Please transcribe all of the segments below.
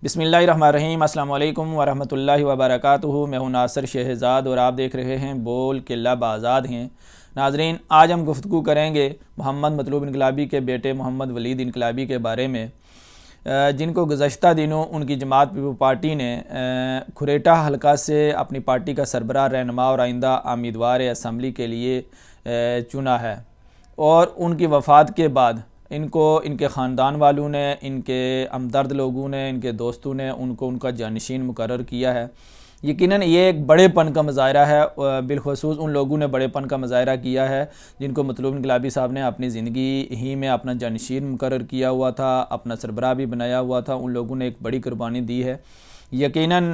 بسم اللہ الرحمن الرحیم۔ السلام علیکم ورحمۃ اللہ وبرکاتہ۔ میں ہوں ناصر شہزاد اور آپ دیکھ رہے ہیں بول کے لب آزاد ہیں۔ ناظرین، آج ہم گفتگو کریں گے محمد مطلوب انقلابی کے بیٹے محمد ولید انقلابی کے بارے میں، جن کو گزشتہ دنوں ان کی جماعت پارٹی نے کھریٹا حلقہ سے اپنی پارٹی کا سربراہ، رہنما اور آئندہ امیدوار اسمبلی کے لیے چنا ہے، اور ان کی وفات کے بعد ان کو ان کے خاندان والوں نے، ان کے ہمدرد لوگوں نے، ان کے دوستوں نے ان کا جانشین مقرر کیا ہے۔ یقیناً یہ ایک بڑے پن کا مظاہرہ ہے، بالخصوص ان لوگوں نے بڑے پن کا مظاہرہ کیا ہے جن کو مطلوب انقلابی صاحب نے اپنی زندگی ہی میں اپنا جانشین مقرر کیا ہوا تھا، اپنا سربراہ بھی بنایا ہوا تھا۔ ان لوگوں نے ایک بڑی قربانی دی ہے۔ یقیناً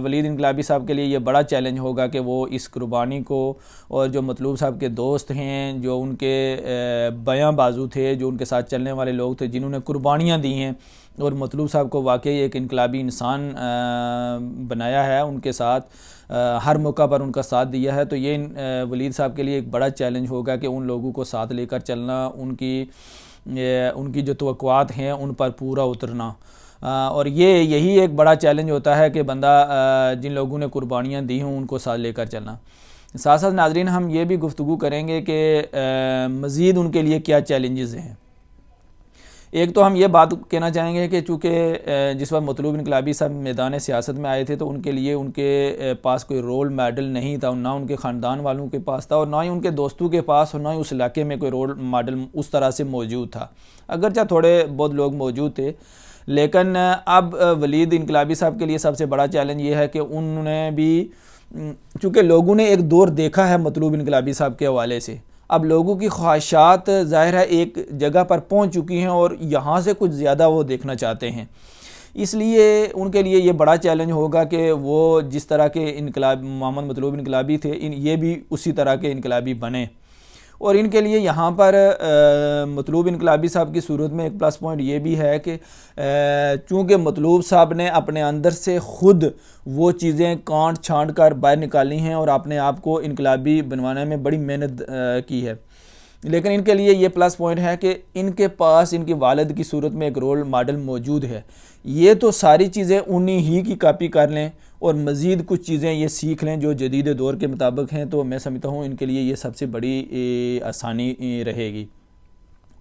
ولید انقلابی صاحب کے لیے یہ بڑا چیلنج ہوگا کہ وہ اس قربانی کو، اور جو مطلوب صاحب کے دوست ہیں، جو ان کے بیاں بازو تھے، جو ان کے ساتھ چلنے والے لوگ تھے، جنہوں نے قربانیاں دی ہیں اور مطلوب صاحب کو واقعی ایک انقلابی انسان بنایا ہے، ان کے ساتھ ہر موقع پر ان کا ساتھ دیا ہے، تو یہ ولید صاحب کے لیے ایک بڑا چیلنج ہوگا کہ ان لوگوں کو ساتھ لے کر چلنا، ان کی جو توقعات ہیں ان پر پورا اترنا، اور یہی ایک بڑا چیلنج ہوتا ہے کہ بندہ جن لوگوں نے قربانیاں دی ہوں ان کو ساتھ لے کر چلنا۔ ساتھ ساتھ ناظرین، ہم یہ بھی گفتگو کریں گے کہ مزید ان کے لیے کیا چیلنجز ہیں۔ ایک تو ہم یہ بات کہنا چاہیں گے کہ چونکہ جس وقت مطلوب انقلابی صاحب میدان سیاست میں آئے تھے تو ان کے لیے ان کے پاس کوئی رول ماڈل نہیں تھا، نہ ان کے خاندان والوں کے پاس تھا، اور نہ ہی ان کے دوستوں کے پاس، اور نہ ہی اس علاقے میں کوئی رول ماڈل اس طرح سے موجود تھا، اگرچہ تھوڑے بہت لوگ موجود تھے۔ لیکن اب ولید انقلابی صاحب کے لیے سب سے بڑا چیلنج یہ ہے کہ انہوں نے بھی، چونکہ لوگوں نے ایک دور دیکھا ہے مطلوب انقلابی صاحب کے حوالے سے، اب لوگوں کی خواہشات ظاہر ہے ایک جگہ پر پہنچ چکی ہیں اور یہاں سے کچھ زیادہ وہ دیکھنا چاہتے ہیں۔ اس لیے ان کے لیے یہ بڑا چیلنج ہوگا کہ وہ جس طرح کے محمد مطلوب انقلابی تھے، یہ بھی اسی طرح کے انقلابی بنیں۔ اور ان کے لیے یہاں پر مطلوب انقلابی صاحب کی صورت میں ایک پلس پوائنٹ یہ بھی ہے کہ چونکہ مطلوب صاحب نے اپنے اندر سے خود وہ چیزیں کانٹ چھانٹ کر باہر نکالی ہیں اور اپنے آپ کو انقلابی بنوانے میں بڑی محنت کی ہے، لیکن ان کے لیے یہ پلس پوائنٹ ہے کہ ان کے پاس ان کے والد کی صورت میں ایک رول ماڈل موجود ہے۔ یہ تو ساری چیزیں انہی ہی کی کاپی کر لیں اور مزید کچھ چیزیں یہ سیکھ لیں جو جدید دور کے مطابق ہیں، تو میں سمجھتا ہوں ان کے لیے یہ سب سے بڑی آسانی رہے گی۔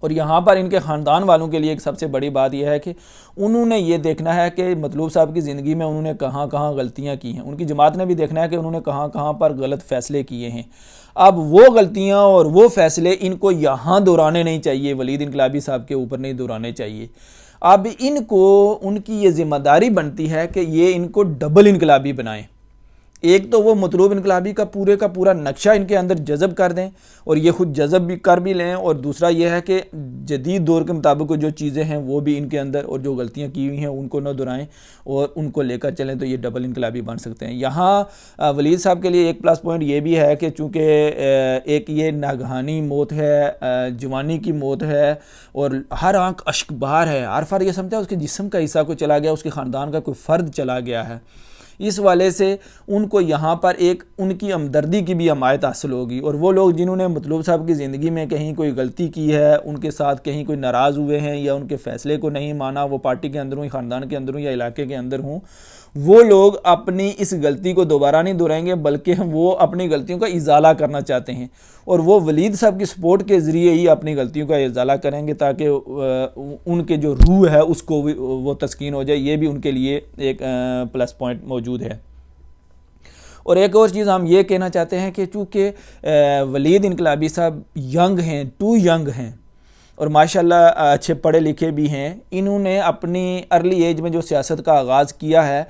اور یہاں پر ان کے خاندان والوں کے لیے ایک سب سے بڑی بات یہ ہے کہ انہوں نے یہ دیکھنا ہے کہ مطلوب صاحب کی زندگی میں انہوں نے کہاں کہاں غلطیاں کی ہیں، ان کی جماعت نے بھی دیکھنا ہے کہ انہوں نے کہاں کہاں پر غلط فیصلے کیے ہیں۔ اب وہ غلطیاں اور وہ فیصلے ان کو یہاں دہرانے نہیں چاہیے، ولید انقلابی صاحب کے اوپر نہیں دہرانے چاہیے۔ اب ان کی یہ ذمہ داری بنتی ہے کہ یہ ان کو ڈبل انقلابی بنائیں۔ ایک تو وہ مطلوب انقلابی کا پورا نقشہ ان کے اندر جذب کر دیں اور یہ خود جذب بھی کر بھی لیں، اور دوسرا یہ ہے کہ جدید دور کے مطابق جو چیزیں ہیں وہ بھی ان کے اندر، اور جو غلطیاں کی ہوئی ہیں ان کو نہ دہرائیں اور ان کو لے کر چلیں، تو یہ ڈبل انقلابی بن سکتے ہیں۔ یہاں ولید صاحب کے لیے ایک پلس پوائنٹ یہ بھی ہے کہ چونکہ ایک یہ ناگہانی موت ہے، جوانی کی موت ہے، اور ہر آنکھ اشک بہار ہے، ہر فرد یہ سمجھتا ہے اس کے جسم کا حصہ کوئی چلا گیا، اس کے خاندان کا کوئی فرد چلا گیا ہے۔ اس والے سے ان کو یہاں پر ایک ان کی ہمدردی کی بھی حمایت حاصل ہوگی، اور وہ لوگ جنہوں نے مطلوب صاحب کی زندگی میں کہیں کوئی غلطی کی ہے، ان کے ساتھ کہیں کوئی ناراض ہوئے ہیں یا ان کے فیصلے کو نہیں مانا، وہ پارٹی کے اندر ہوں، خاندان کے اندر ہوں یا علاقے کے اندر ہوں، وہ لوگ اپنی اس غلطی کو دوبارہ نہیں دہرائیں گے، بلکہ وہ اپنی غلطیوں کا ازالہ کرنا چاہتے ہیں، اور وہ ولید صاحب کی سپورٹ کے ذریعے ہی اپنی غلطیوں کا ازالہ کریں گے تاکہ ان کے جو روح ہے اس کو وہ تسکین ہو جائے۔ یہ بھی ان کے لیے ایک پلس پوائنٹ موجود ہے۔ اور ایک اور چیز ہم یہ کہنا چاہتے ہیں کہ چونکہ ولید انقلابی صاحب ینگ ہیں، ینگ ہیں، اور ماشاءاللہ اچھے پڑھے لکھے بھی ہیں، انہوں نے اپنی ارلی ایج میں جو سیاست کا آغاز کیا ہے،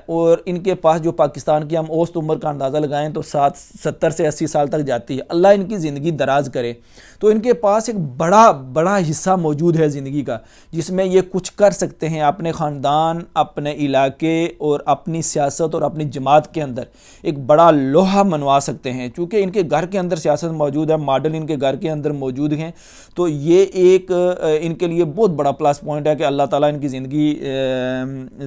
اور ان کے پاس جو پاکستان کی ہم اوسط عمر کا اندازہ لگائیں تو 70 سے 80 سال تک جاتی ہے، اللہ ان کی زندگی دراز کرے، تو ان کے پاس ایک بڑا حصہ موجود ہے زندگی کا جس میں یہ کچھ کر سکتے ہیں، اپنے خاندان، اپنے علاقے اور اپنی سیاست اور اپنی جماعت کے اندر ایک بڑا لوہا منوا سکتے ہیں، چونکہ ان کے گھر کے اندر سیاست موجود ہے، ماڈل ان کے گھر کے اندر موجود ہیں، تو یہ ایک ان کے لیے بہت بڑا پلس پوائنٹ ہے کہ اللہ تعالیٰ ان کی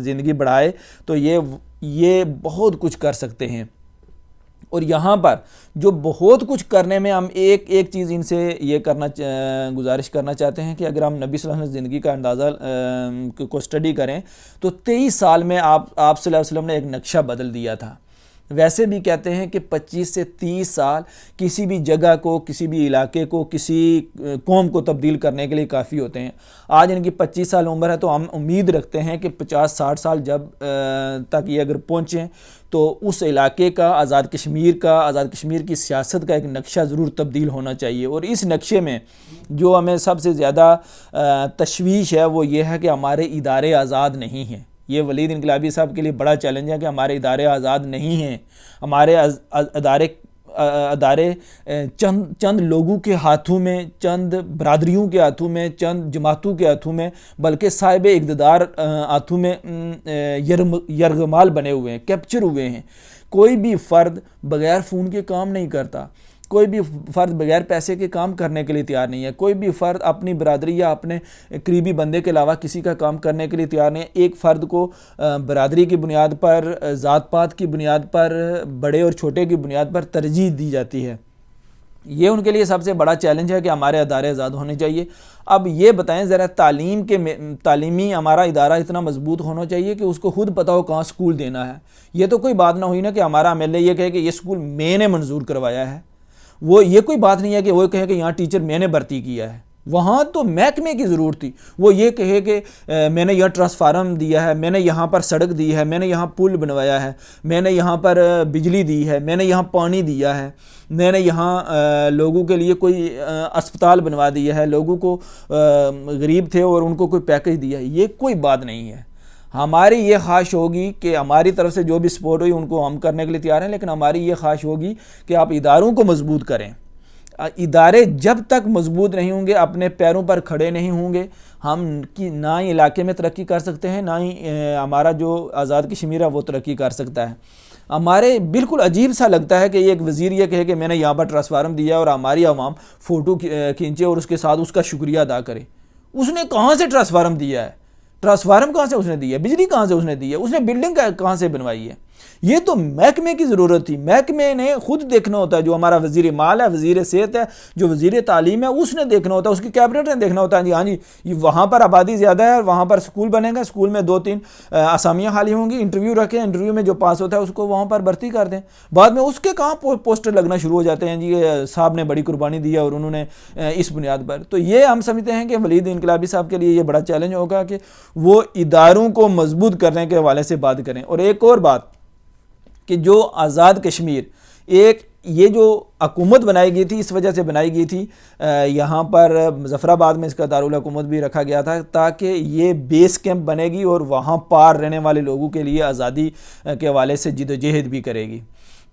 زندگی بڑھائے، تو یہ بہت کچھ کر سکتے ہیں۔ اور یہاں پر جو بہت کچھ کرنے میں ہم ایک چیز ان سے یہ گزارش کرنا چاہتے ہیں کہ اگر ہم نبی صلی اللہ علیہ وسلم زندگی کا اندازہ کو اسٹڈی کریں تو 23 سال میں آپ صلی اللہ علیہ وسلم نے ایک نقشہ بدل دیا تھا۔ ویسے بھی کہتے ہیں کہ 25 سے 30 سال کسی بھی جگہ کو، کسی بھی علاقے کو، کسی قوم کو تبدیل کرنے کے لیے کافی ہوتے ہیں۔ آج ان کی 25 سال عمر ہے تو ہم امید رکھتے ہیں کہ 50-60 سال جب تک یہ اگر پہنچیں تو اس علاقے کا، آزاد کشمیر کی سیاست کا ایک نقشہ ضرور تبدیل ہونا چاہیے۔ اور اس نقشے میں جو ہمیں سب سے زیادہ تشویش ہے وہ یہ ہے کہ ہمارے ادارے آزاد نہیں ہیں۔ یہ ولید انقلابی صاحب کے لیے بڑا چیلنج ہے کہ ہمارے ادارے آزاد نہیں ہیں، ہمارے ادارے چند لوگوں کے ہاتھوں میں، چند برادریوں کے ہاتھوں میں، چند جماعتوں کے ہاتھوں میں، بلکہ صاحب اقتدار ہاتھوں میں یرغمال بنے ہوئے ہیں، کیپچر ہوئے ہیں۔ کوئی بھی فرد بغیر فون کے کام نہیں کرتا، کوئی بھی فرد بغیر پیسے کے کام کرنے کے لیے تیار نہیں ہے، کوئی بھی فرد اپنی برادری یا اپنے قریبی بندے کے علاوہ کسی کا کام کرنے کے لیے تیار نہیں ہے۔ ایک فرد کو برادری کی بنیاد پر، ذات پات کی بنیاد پر، بڑے اور چھوٹے کی بنیاد پر ترجیح دی جاتی ہے۔ یہ ان کے لیے سب سے بڑا چیلنج ہے کہ ہمارے ادارے آزاد ہونے چاہیے۔ اب یہ بتائیں ذرا، تعلیمی ہمارا ادارہ اتنا مضبوط ہونا چاہیے کہ اس کو خود پتہ ہو کہاں سکول دینا ہے۔ یہ تو کوئی بات نہ ہوئی نا کہ ہمارا ایم ایل اے یہ کہے کہ یہ سکول میں نے منظور کروایا ہے۔ یہ کوئی بات نہیں ہے کہ وہ کہے کہ یہاں ٹیچر میں نے بھرتی کیا ہے۔ وہاں تو محکمے کی ضرورت تھی، وہ یہ کہے کہ میں نے یہاں ٹرانسفارم دیا ہے، میں نے یہاں پر سڑک دی ہے، میں نے یہاں پل بنوایا ہے، میں نے یہاں پر بجلی دی ہے، میں نے یہاں پانی دیا ہے، میں نے یہاں لوگوں کے لیے کوئی اسپتال بنوا دیا ہے، لوگوں کو غریب تھے اور ان کو کوئی پیکج دیا ہے۔ یہ کوئی بات نہیں ہے۔ ہماری یہ خواہش ہوگی کہ ہماری طرف سے جو بھی سپورٹ ہوئی ان کو ہم کرنے کے لیے تیار ہیں، لیکن ہماری یہ خواہش ہوگی کہ آپ اداروں کو مضبوط کریں۔ ادارے جب تک مضبوط نہیں ہوں گے، اپنے پیروں پر کھڑے نہیں ہوں گے، ہم نہ ہی علاقے میں ترقی کر سکتے ہیں، نہ ہی ہمارا جو آزاد کشمیر ہے وہ ترقی کر سکتا ہے۔ ہمارے بالکل عجیب سا لگتا ہے کہ ایک وزیر یہ کہے کہ میں نے یہاں پر ٹرانسفارم دیا اور ہماری عوام فوٹو کھینچے اور اس کے ساتھ اس کا شکریہ ادا کرے۔ اس نے کہاں سے ٹرانسفارم دیا ہے؟ ٹرانسفارم کہاں سے اس نے دیا ہے؟ بجلی کہاں سے اس نے دی ہے؟ اس نے بلڈنگ کہاں سے بنوائی ہے؟ یہ تو محکمے کی ضرورت تھی۔ محکمے نے خود دیکھنا ہوتا ہے، جو ہمارا وزیر مال ہے، وزیر صحت ہے، جو وزیر تعلیم ہے، اس نے دیکھنا ہوتا ہے، اس کی کیبنٹ نے دیکھنا ہوتا ہے جی ہاں جی وہاں پر آبادی زیادہ ہے، وہاں پر سکول بنے گا، سکول میں 2-3 اسامیاں خالی ہوں گی، انٹرویو رکھیں، انٹرویو میں جو پاس ہوتا ہے اس کو وہاں پر بھرتی کر دیں۔ بعد میں اس کے کہاں پوسٹر لگنا شروع ہو جاتے ہیں جی صاحب نے بڑی قربانی دی ہے اور انہوں نے اس بنیاد پر۔ تو یہ ہم سمجھتے ہیں کہ ولید انقلابی صاحب کے لیے یہ بڑا چیلنج ہوگا کہ وہ اداروں کو مضبوط کرنے کے حوالے سے بات کریں۔ اور ایک اور بات کہ جو آزاد کشمیر یہ جو حکومت بنائی گئی تھی اس وجہ سے بنائی گئی تھی، یہاں پر مظفر آباد میں اس کا دارالحکومت بھی رکھا گیا تھا تاکہ یہ بیس کیمپ بنے گی اور وہاں پار رہنے والے لوگوں کے لیے آزادی کے حوالے سے جد و جہد بھی کرے گی۔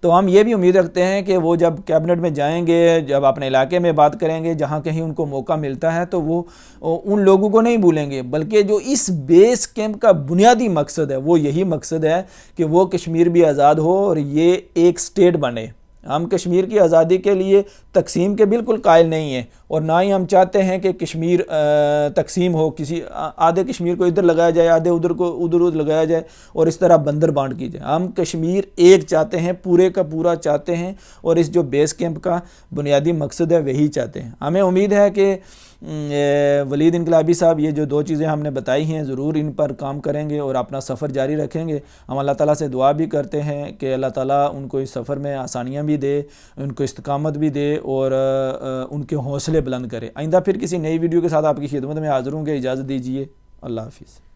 تو ہم یہ بھی امید رکھتے ہیں کہ وہ جب کیبنٹ میں جائیں گے، جب اپنے علاقے میں بات کریں گے، جہاں کہیں ان کو موقع ملتا ہے تو وہ ان لوگوں کو نہیں بھولیں گے، بلکہ جو اس بیس کیمپ کا بنیادی مقصد ہے وہ یہی مقصد ہے کہ وہ کشمیر بھی آزاد ہو اور یہ ایک سٹیٹ بنے۔ ہم کشمیر کی آزادی کے لیے تقسیم کے بالکل قائل نہیں ہیں، اور نہ ہی ہم چاہتے ہیں کہ کشمیر تقسیم ہو، کسی آدھے کشمیر کو ادھر لگایا جائے، آدھے ادھر کو ادھر لگایا جائے اور اس طرح بندر بانٹ کی جائے۔ ہم کشمیر ایک چاہتے ہیں، پورے کا پورا چاہتے ہیں، اور اس جو بیس کیمپ کا بنیادی مقصد ہے وہی چاہتے ہیں۔ ہمیں امید ہے کہ ولید انقلابی صاحب یہ جو 2 چیزیں ہم نے بتائی ہیں ضرور ان پر کام کریں گے اور اپنا سفر جاری رکھیں گے۔ ہم اللہ تعالیٰ سے دعا بھی کرتے ہیں کہ اللہ تعالیٰ ان کو اس سفر میں آسانیاں بھی دے، ان کو استقامت بھی دے اور ان کے حوصلے بلند کرے۔ آئندہ پھر کسی نئی ویڈیو کے ساتھ آپ کی خدمت میں حاضر ہوں گے۔ اجازت دیجیے، اللہ حافظ۔